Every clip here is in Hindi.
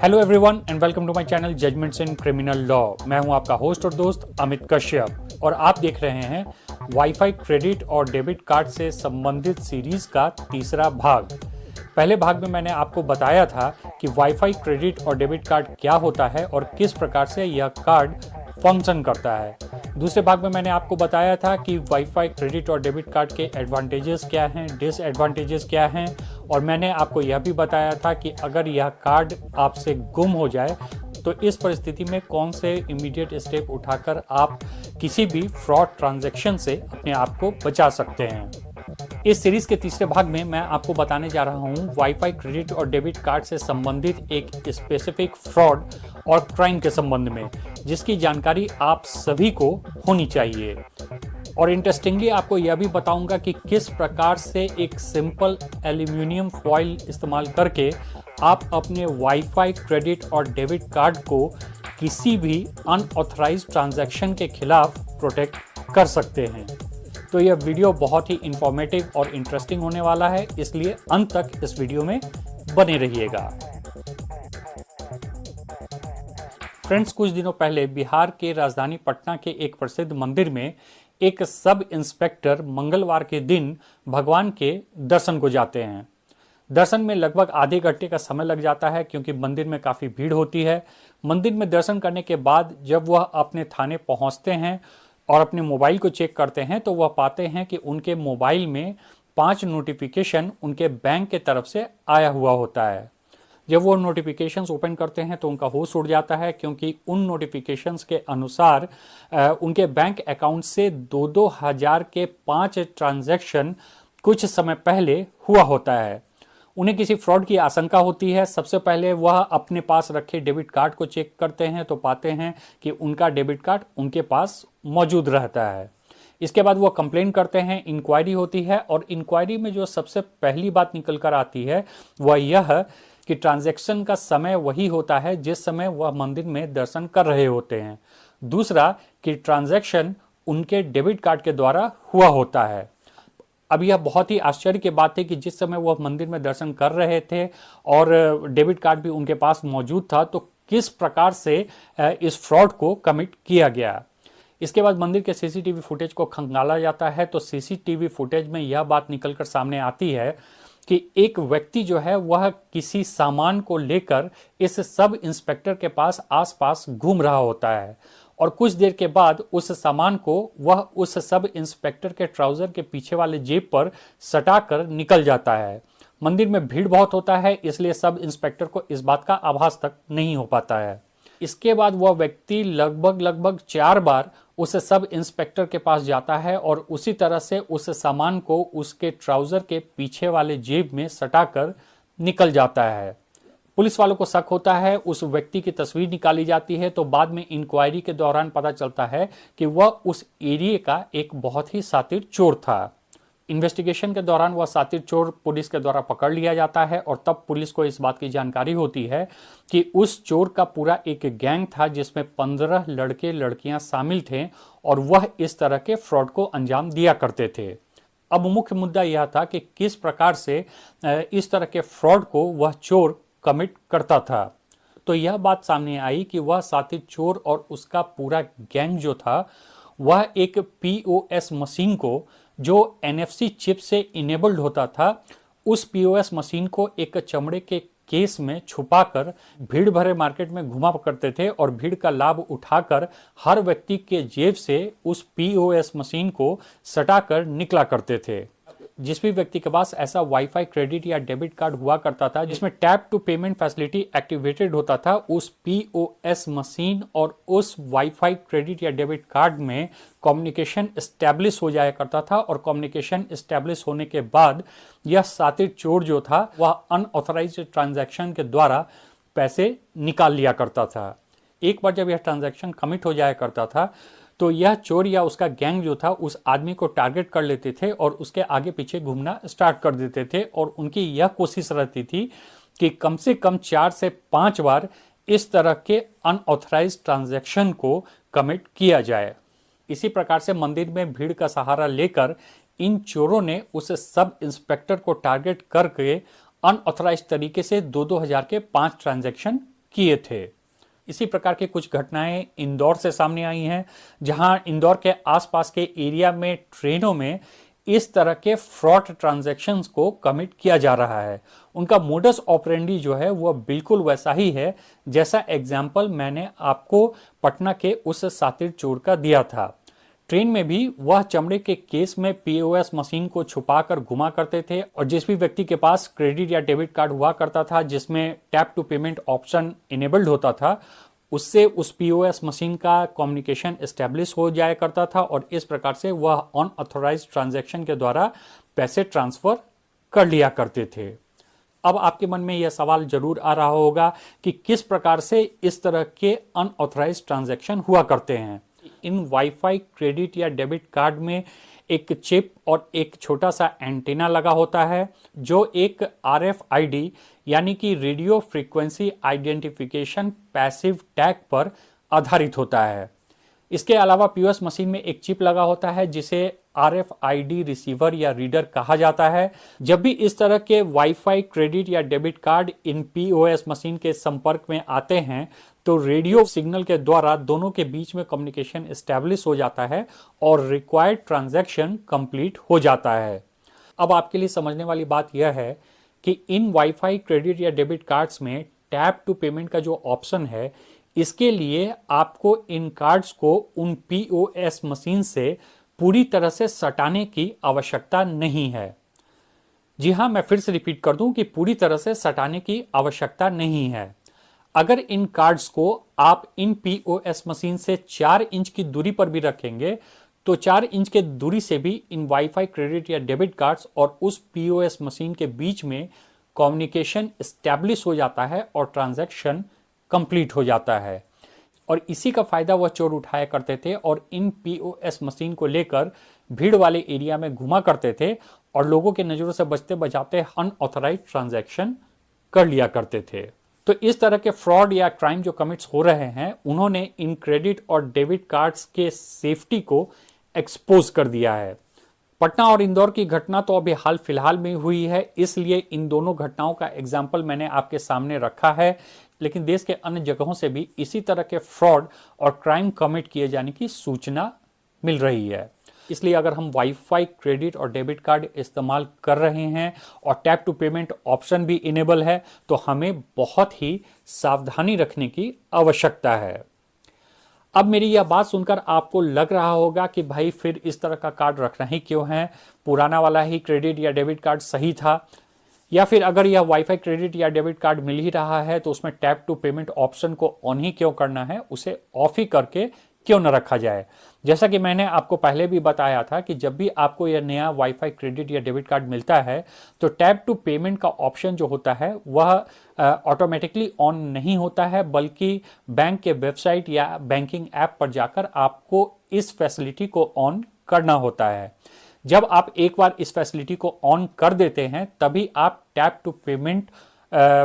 Hello everyone and welcome to my channel judgments in criminal law. मैं हूं आपका होस्ट और दोस्त अमित कश्यप और आप देख रहे हैं वाईफाई क्रेडिट और डेबिट कार्ड से संबंधित सीरीज का तीसरा भाग। पहले भाग में मैंने आपको बताया था कि वाईफाई क्रेडिट और डेबिट कार्ड क्या होता है और किस प्रकार से यह कार्ड फंक्शन करता है। दूसरे भाग में मैंने आपको बताया था कि वाईफाई क्रेडिट और डेबिट कार्ड के एडवांटेजेस क्या हैं, डिसएडवांटेजेस क्या हैं, और मैंने आपको यह भी बताया था कि अगर यह कार्ड आपसे गुम हो जाए तो इस परिस्थिति में कौन से इमीडिएट स्टेप उठाकर आप किसी भी फ्रॉड ट्रांजैक्शन से अपने आप को बचा सकते हैं। इस सीरीज के तीसरे भाग में मैं आपको बताने जा रहा हूं वाईफाई क्रेडिट और डेबिट कार्ड से संबंधित एक स्पेसिफिक फ्रॉड और क्राइम के संबंध में, जिसकी जानकारी आप सभी को होनी चाहिए। और इंटरेस्टिंगली आपको यह भी बताऊंगा कि किस प्रकार से एक सिंपल एल्यूमिनियम फॉइल इस्तेमाल करके आप अपने वाईफाई क्रेडिट और डेबिट कार्ड को किसी भी अनऑथराइज्ड ट्रांजैक्शन के खिलाफ प्रोटेक्ट कर सकते हैं। तो यह वीडियो बहुत ही इंफॉर्मेटिव और इंटरेस्टिंग होने वाला है, इसलिए अंत तक इस वीडियो में बने रहिएगा। फ्रेंड्स, कुछ दिनों पहले बिहार के राजधानी पटना के एक प्रसिद्ध मंदिर में एक सब इंस्पेक्टर मंगलवार के दिन भगवान के दर्शन को जाते हैं। दर्शन में लगभग आधे घंटे का समय लग जाता है क्योंकि मंदिर में काफ़ी भीड़ होती है। मंदिर में दर्शन करने के बाद जब वह अपने थाने पहुंचते हैं और अपने मोबाइल को चेक करते हैं तो वह पाते हैं कि उनके मोबाइल में 5 नोटिफिकेशन उनके बैंक के तरफ से आया हुआ होता है। जब वो नोटिफिकेशंस ओपन करते हैं तो उनका होश उड़ जाता है, क्योंकि उन नोटिफिकेशंस के अनुसार उनके बैंक अकाउंट से 2-2 हज़ार के 5 ट्रांजैक्शन कुछ समय पहले हुआ होता है। उन्हें किसी फ्रॉड की आशंका होती है। सबसे पहले वह अपने पास रखे डेबिट कार्ड को चेक करते हैं तो पाते हैं कि उनका डेबिट कार्ड उनके पास मौजूद रहता है। इसके बाद वो कंप्लेन करते हैं, इंक्वायरी होती है, और इंक्वायरी में जो सबसे पहली बात निकल कर आती है वह यह कि ट्रांजैक्शन का समय वही होता है जिस समय वह मंदिर में दर्शन कर रहे होते हैं। दूसरा कि ट्रांजैक्शन उनके डेबिट कार्ड के द्वारा हुआ होता है। अब यह बहुत ही आश्चर्य की बात है कि जिस समय वह मंदिर में दर्शन कर रहे थे और डेबिट कार्ड भी उनके पास मौजूद था, तो किस प्रकार से इस फ्रॉड को कमिट किया गया। इसके बाद मंदिर के सीसीटीवी फुटेज को खंगाला जाता है तो सीसीटीवी फुटेज में यह बात निकलकर सामने आती है कि एक व्यक्ति जो है वह किसी सामान को लेकर इस सब इंस्पेक्टर के पास आसपास घूम रहा होता है, और कुछ देर के बाद उस सामान को वह उस सब इंस्पेक्टर के ट्राउजर के पीछे वाले जेब पर सटाकर निकल जाता है। मंदिर में भीड़ बहुत होता है, इसलिए सब इंस्पेक्टर को इस बात का आभास तक नहीं हो पाता है। इसके बाद वह व्यक्ति लगभग 4 बार उस सब इंस्पेक्टर के पास जाता है और उसी तरह से उस सामान को उसके ट्राउजर के पीछे वाले जेब में सटाकर निकल जाता है। पुलिस वालों को शक होता है, उस व्यक्ति की तस्वीर निकाली जाती है, तो बाद में इंक्वायरी के दौरान पता चलता है कि वह उस एरिया का एक बहुत ही शातिर चोर था। इन्वेस्टिगेशन के दौरान वह शातिर चोर पुलिस के द्वारा पकड़ लिया जाता है और तब पुलिस को इस बात की जानकारी होती है कि उस चोर का पूरा एक गैंग था जिसमें 15 लड़के लड़कियां शामिल थे और वह इस तरह के फ्रॉड को अंजाम दिया करते थे। अब मुख्य मुद्दा यह था कि किस प्रकार से इस तरह के फ्रॉड को वह चोर कमिट करता था। तो यह बात सामने आई कि वह शातिर चोर और उसका पूरा गैंग जो था वह एक POS मशीन को, जो NFC चिप से इनेबल्ड होता था, उस POS मशीन को एक चमड़े के केस में छुपाकर भीड़ भरे मार्केट में घुमा करते थे और भीड़ का लाभ उठाकर हर व्यक्ति के जेब से उस POS मशीन को सटाकर निकला करते थे। जिस भी व्यक्ति के पास ऐसा वाईफाई क्रेडिट या डेबिट कार्ड हुआ करता था जिसमें tap to payment facility activated होता था, उस POS मशीन और उस वाईफाई क्रेडिट या डेबिट कार्ड में कम्युनिकेशन एस्टैब्लिश हो जाया करता था, और कम्युनिकेशन एस्टैब्लिश होने के बाद यह शातिर चोर जो था वह अनऑथराइज्ड ट्रांजैक्शन के द्वारा पैसे निकाल लिया करता था। एक बार जब यह ट्रांजैक्शन कमिट हो जाया करता था तो यह चोर या उसका गैंग जो था उस आदमी को टारगेट कर लेते थे और उसके आगे पीछे घूमना स्टार्ट कर देते थे, और उनकी यह कोशिश रहती थी कि कम से कम 4 से 5 बार इस तरह के अनऑथराइज्ड ट्रांजैक्शन को कमिट किया जाए। इसी प्रकार से मंदिर में भीड़ का सहारा लेकर इन चोरों ने उस सब इंस्पेक्टर को टारगेट करके अनऑथराइज्ड तरीके से 2-2 हज़ार के 5 ट्रांजैक्शन किए थे। इसी प्रकार की कुछ घटनाएं इंदौर से सामने आई हैं, जहां इंदौर के आसपास के एरिया में ट्रेनों में इस तरह के फ्रॉड ट्रांजैक्शंस को कमिट किया जा रहा है। उनका मोडस ऑपरेंडी जो है वह बिल्कुल वैसा ही है जैसा एग्जाम्पल मैंने आपको पटना के उस सातिर चोर का दिया था। ट्रेन में भी वह चमड़े के केस में पीओएस मशीन को छुपाकर घुमा करते थे, और जिस भी व्यक्ति के पास क्रेडिट या डेबिट कार्ड हुआ करता था जिसमें tap to payment option enabled होता था, उससे उस पीओएस मशीन का कम्युनिकेशन एस्टेब्लिश हो जाया करता था, और इस प्रकार से वह अनऑथराइज्ड ट्रांजैक्शन के द्वारा पैसे ट्रांसफर कर लिया करते थे। अब आपके मन में यह सवाल जरूर आ रहा होगा कि किस प्रकार से इस तरह के अनऑथराइज्ड ट्रांजैक्शन हुआ करते हैं। इन वाईफाई क्रेडिट या डेबिट कार्ड में एक चिप और एक छोटा सा एंटीना लगा होता है जो एक RFID यानी कि radio frequency identification passive tag पर आधारित होता है। इसके अलावा पीओएस मशीन में एक चिप लगा होता है जिसे RFID रिसीवर या रीडर कहा जाता है। जब भी इस तरह के वाईफाई क्रेडिट या डेबिट कार्ड इन पीओएस मशीन के संपर्क में आते हैं तो रेडियो सिग्नल के द्वारा दोनों के बीच में कम्युनिकेशन एस्टैब्लिश हो जाता है और रिक्वायर्ड ट्रांजैक्शन कंप्लीट हो जाता है। अब आपके लिए समझने वाली बात यह है कि इन वाईफाई क्रेडिट या डेबिट कार्ड्स में टैप टू पेमेंट का जो ऑप्शन है, इसके लिए आपको इन कार्ड्स को उन पीओएस मशीन से पूरी तरह से सटाने की आवश्यकता नहीं है। जी हाँ, मैं फिर से रिपीट कर दूं कि पूरी तरह से सटाने की आवश्यकता नहीं है। अगर इन कार्ड्स को आप इन पीओएस मशीन से 4 इंच की दूरी पर भी रखेंगे तो 4 इंच के दूरी से भी इन वाईफाई क्रेडिट या डेबिट कार्ड्स और उस पीओएस मशीन के बीच में कम्युनिकेशन एस्टैब्लिश हो जाता है और ट्रांजैक्शन कंप्लीट हो जाता है। और इसी का फायदा वह चोर उठाया करते थे और इन पीओएस मशीन को लेकर भीड़ वाले एरिया में घुमा करते थे और लोगों के नजरों से बचते बचाते अनऑथराइज्ड ट्रांजैक्शन कर लिया करते थे। तो इस तरह के फ्रॉड या क्राइम जो कमिट्स हो रहे हैं, उन्होंने इन क्रेडिट और डेबिट कार्ड्स के सेफ्टी को एक्सपोज कर दिया है। पटना और इंदौर की घटना तो अभी हाल फिलहाल में हुई है, इसलिए इन दोनों घटनाओं का एग्जाम्पल मैंने आपके सामने रखा है, लेकिन देश के अन्य जगहों से भी इसी तरह के फ्रॉड और क्राइम कमिट किए जाने की सूचना मिल रही है। इसलिए अगर हम वाईफाई क्रेडिट और डेबिट कार्ड इस्तेमाल कर रहे हैं और टैप टू पेमेंट ऑप्शन भी इनेबल है तो हमें बहुत ही सावधानी रखने की आवश्यकता है। अब मेरी यह बात सुनकर आपको लग रहा होगा कि भाई फिर इस तरह का कार्ड रखना ही क्यों है, पुराना वाला ही क्रेडिट या डेबिट कार्ड सही था, या फिर अगर यह वाईफाई क्रेडिट या डेबिट कार्ड मिल ही रहा है तो उसमें टैप टू पेमेंट ऑप्शन को ऑन ही क्यों करना है, उसे ऑफ ही करके क्यों न रखा जाए। जैसा कि मैंने आपको पहले भी बताया था कि जब भी आपको यह नया वाईफाई क्रेडिट या डेबिट कार्ड मिलता है तो टैप टू पेमेंट का ऑप्शन जो होता है वह ऑटोमेटिकली ऑन नहीं होता है, बल्कि बैंक के वेबसाइट या बैंकिंग ऐप पर जाकर आपको इस फैसिलिटी को ऑन करना होता है। जब आप एक बार इस फैसिलिटी को ऑन कर देते हैं तभी आप टैप टू पेमेंट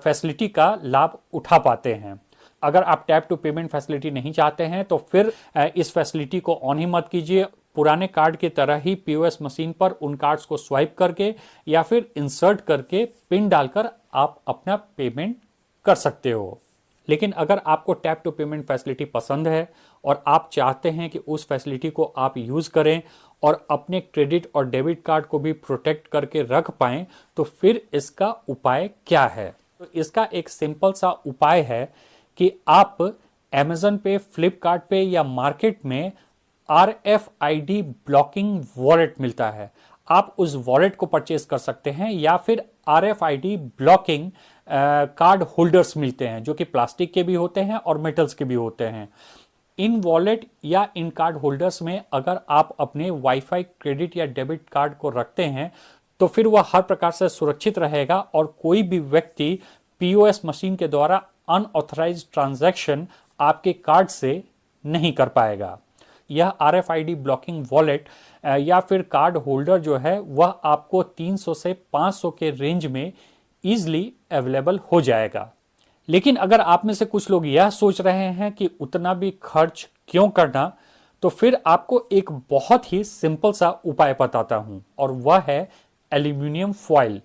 फैसिलिटी का लाभ उठा पाते हैं। अगर आप टैप टू पेमेंट फैसिलिटी नहीं चाहते हैं तो फिर इस फैसिलिटी को ऑन ही मत कीजिए। पुराने कार्ड की तरह ही पीओएस मशीन पर उन कार्ड्स को स्वाइप करके या फिर इंसर्ट करके पिन डालकर आप अपना पेमेंट कर सकते हो। लेकिन अगर आपको टैप टू पेमेंट फैसिलिटी पसंद है और आप चाहते हैं कि उस फैसिलिटी को आप यूज़ करें और अपने क्रेडिट और डेबिट कार्ड को भी प्रोटेक्ट करके रख पाएं, तो फिर इसका उपाय क्या है? तो इसका एक सिंपल सा उपाय है कि आप Amazon पे, फ्लिपकार्ट पे या मार्केट में RFID ब्लॉकिंग वॉलेट मिलता है, आप उस वॉलेट को परचेज कर सकते हैं, या फिर RFID ब्लॉकिंग कार्ड होल्डर्स मिलते हैं जो कि प्लास्टिक के भी होते हैं और मेटल्स के भी होते हैं। इन वॉलेट या इन कार्ड होल्डर्स में अगर आप अपने वाईफाई क्रेडिट या डेबिट कार्ड को रखते हैं तो फिर वह हर प्रकार से सुरक्षित रहेगा और कोई भी व्यक्ति पीओएस मशीन के द्वारा अनऑथराइज्ड ट्रांजैक्शन आपके कार्ड से नहीं कर पाएगा। यह RFID ब्लॉकिंग वॉलेट या फिर कार्ड होल्डर जो है वह आपको 300 से 500 के रेंज में ईजिली अवेलेबल हो जाएगा। लेकिन अगर आप में से कुछ लोग यह सोच रहे हैं कि उतना भी खर्च क्यों करना, तो फिर आपको एक बहुत ही सिंपल सा उपाय बताता हूं, और वह है एल्यूमिनियम फॉइल।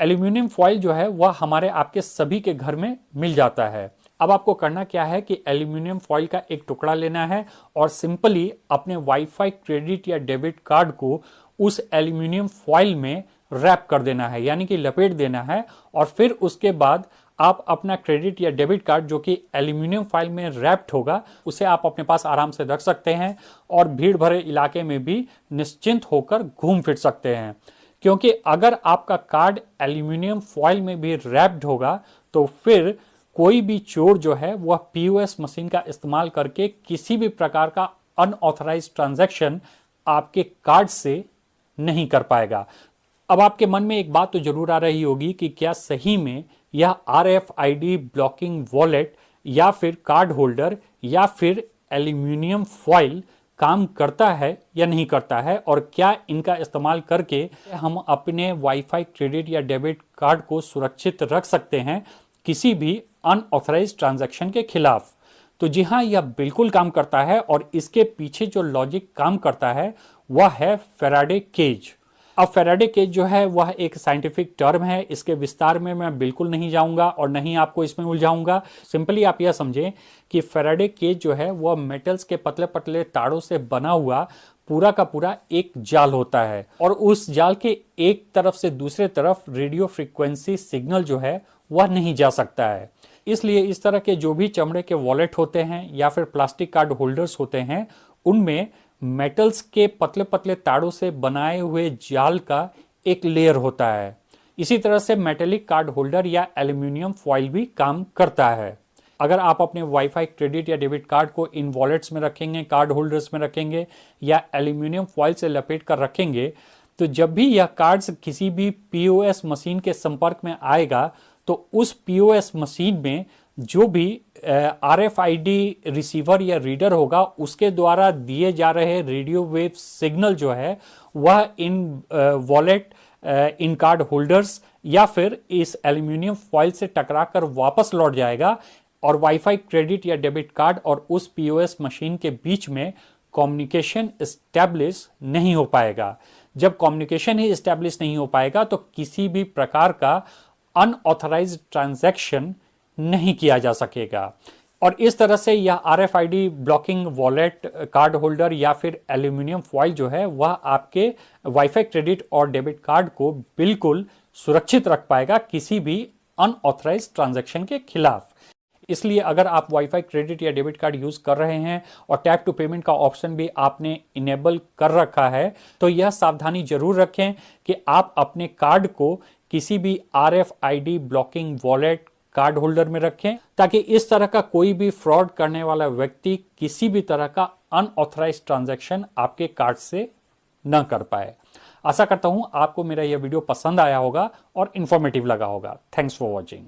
एल्यूमिनियम फॉइल जो है वह हमारे आपके सभी के घर में मिल जाता है। अब आपको करना क्या है कि एल्यूमिनियम फॉइल का एक टुकड़ा लेना है और सिंपली अपने वाईफाई क्रेडिट या डेबिट कार्ड को उस एल्यूमिनियम फॉइल में रैप कर देना है, यानी कि लपेट देना है। और फिर उसके बाद आप अपना क्रेडिट या डेबिट कार्ड जो कि एल्यूमिनियम फॉइल में रैप्ड होगा उसे आप अपने पास आराम से रख सकते हैं और भीड़ भरे इलाके में भी निश्चिंत होकर घूम फिर सकते हैं। क्योंकि अगर आपका कार्ड एल्यूमिनियम फॉइल में भी रैप्ड होगा तो फिर कोई भी चोर जो है वह पीओएस मशीन का इस्तेमाल करके किसी भी प्रकार का अनऑथराइज्ड ट्रांजैक्शन आपके कार्ड से नहीं कर पाएगा। अब आपके मन में एक बात तो जरूर आ रही होगी कि क्या सही में यह RFID ब्लॉकिंग वॉलेट या फिर कार्ड होल्डर या फिर एल्यूमिनियम फॉइल काम करता है या नहीं करता है, और क्या इनका इस्तेमाल करके हम अपने वाईफाई क्रेडिट या डेबिट कार्ड को सुरक्षित रख सकते हैं किसी भी अनऑथराइज्ड ट्रांजैक्शन के खिलाफ। तो जी हाँ, यह बिल्कुल काम करता है और इसके पीछे जो लॉजिक काम करता है वह है फैराडे केज। अब फैराडे केज जो है वह एक साइंटिफिक टर्म है, इसके विस्तार में मैं बिल्कुल नहीं जाऊंगा और नहीं आपको इसमें उलझाऊंगा। सिंपली आप यह समझें कि फैराडे केज जो है वह मेटल्स के पतले पतले तारों से बना हुआ पूरा का पूरा एक जाल होता है और उस जाल के एक तरफ से दूसरे तरफ रेडियो फ्रीक्वेंसी सिग्नल जो है वह नहीं जा सकता है। इसलिए इस तरह के जो भी चमड़े के वॉलेट होते हैं या फिर प्लास्टिक कार्ड होल्डर्स होते हैं उनमें मेटल्स के पतले पतले तारों से बनाए हुए जाल का एक लेयर होता है। इसी तरह से मेटेलिक कार्ड होल्डर या एल्यूमिनियम फॉइल भी काम करता है। अगर आप अपने वाईफाई क्रेडिट या डेबिट कार्ड को इन वॉलेट्स में रखेंगे, कार्ड होल्डर्स में रखेंगे या एल्यूमिनियम फॉइल से लपेट कर रखेंगे तो जब भी यह कार्ड्स किसी भी पीओएस मशीन के संपर्क में आएगा तो उस पीओएस मशीन में जो भी RFID रिसीवर या रीडर होगा उसके द्वारा दिए जा रहे रेडियो वेव सिग्नल जो है वह इन वॉलेट, इन कार्ड होल्डर्स या फिर इस एल्यूमिनियम फॉइल से टकराकर वापस लौट जाएगा और वाईफाई क्रेडिट या डेबिट कार्ड और उस पीओएस मशीन के बीच में कम्युनिकेशन एस्टैब्लिश नहीं हो पाएगा। जब कम्युनिकेशन ही एस्टैब्लिश नहीं हो पाएगा तो किसी भी प्रकार का अनऑथराइज्ड ट्रांजैक्शन नहीं किया जा सकेगा। और इस तरह से यह RFID blocking wallet, card holder या फिर एल्यूमिनियम फॉइल जो है वह आपके वाईफाई क्रेडिट और डेबिट कार्ड को बिल्कुल सुरक्षित रख पाएगा किसी भी अनऑथराइज्ड ट्रांजैक्शन के खिलाफ। इसलिए अगर आप वाईफाई क्रेडिट या डेबिट कार्ड यूज कर रहे हैं और टैप टू पेमेंट का ऑप्शन भी आपने इनेबल कर रखा है तो यह सावधानी जरूर रखें कि आप अपने कार्ड को किसी भी RFID blocking wallet, card holder में रखें ताकि इस तरह का कोई भी फ्रॉड करने वाला व्यक्ति किसी भी तरह का अनऑथराइज्ड ट्रांजैक्शन आपके कार्ड से न कर पाए। आशा करता हूं आपको मेरा यह वीडियो पसंद आया होगा और इंफॉर्मेटिव लगा होगा। Thanks for watching.